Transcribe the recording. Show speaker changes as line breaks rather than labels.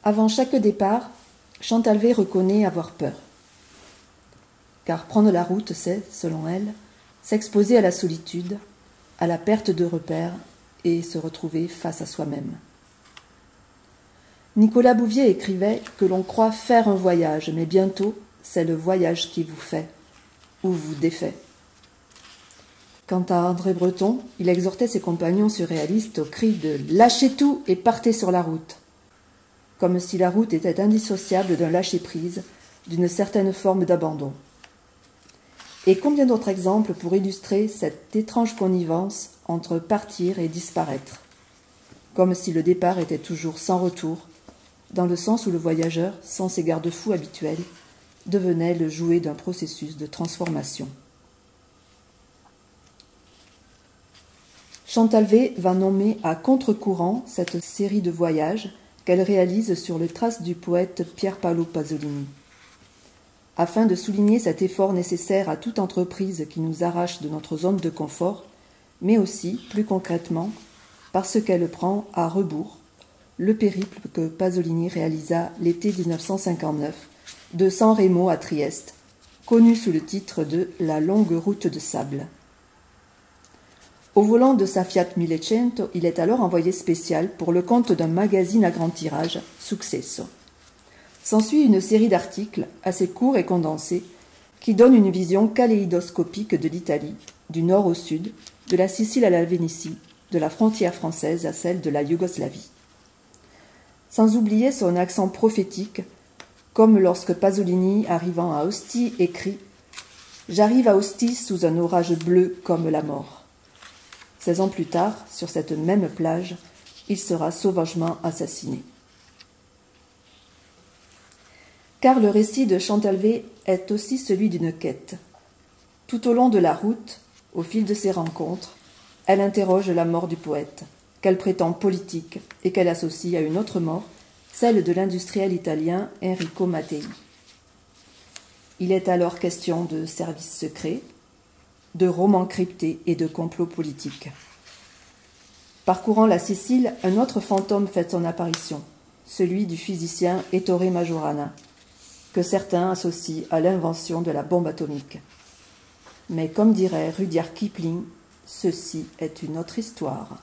Avant chaque départ, Chantalvé reconnaît avoir peur. Car prendre la route, c'est, selon elle, s'exposer à la solitude, à la perte de repères et se retrouver face à soi-même. Nicolas Bouvier écrivait que l'on croit faire un voyage, mais bientôt, c'est le voyage qui vous fait ou vous défait. Quant à André Breton, il exhortait ses compagnons surréalistes au cri de « Lâchez tout et partez sur la route », comme si la route était indissociable d'un lâcher-prise, d'une certaine forme d'abandon. Et combien d'autres exemples pour illustrer cette étrange connivence entre partir et disparaître, comme si le départ était toujours sans retour, dans le sens où le voyageur, sans ses garde-fous habituels, devenait le jouet d'un processus de transformation. Chantalvé va nommer à contre-courant cette série de voyages qu'elle réalise sur les traces du poète Pier Paolo Pasolini. Afin de souligner cet effort nécessaire à toute entreprise qui nous arrache de notre zone de confort, mais aussi, plus concrètement, parce qu'elle prend à rebours le périple que Pasolini réalisa l'été 1959 de San Remo à Trieste, connu sous le titre de « La longue route de sable ». Au volant de sa Fiat 500, il est alors envoyé spécial pour le compte d'un magazine à grand tirage, Successo. S'ensuit une série d'articles assez courts et condensés qui donnent une vision kaléidoscopique de l'Italie, du nord au sud, de la Sicile à la Vénétie, de la frontière française à celle de la Yougoslavie. Sans oublier son accent prophétique, comme lorsque Pasolini, arrivant à Ostie, écrit « J'arrive à Ostie sous un orage bleu comme la mort ». 16 ans plus tard, sur cette même plage, il sera sauvagement assassiné. Car le récit de Chantalvé est aussi celui d'une quête. Tout au long de la route, au fil de ses rencontres, elle interroge la mort du poète, qu'elle prétend politique et qu'elle associe à une autre mort, celle de l'industriel italien Enrico Mattei. Il est alors question de services secrets, de romans cryptés et de complots politiques. Parcourant la Sicile, un autre fantôme fait son apparition, celui du physicien Ettore Majorana, que certains associent à l'invention de la bombe atomique. Mais comme dirait Rudyard Kipling, ceci est une autre histoire.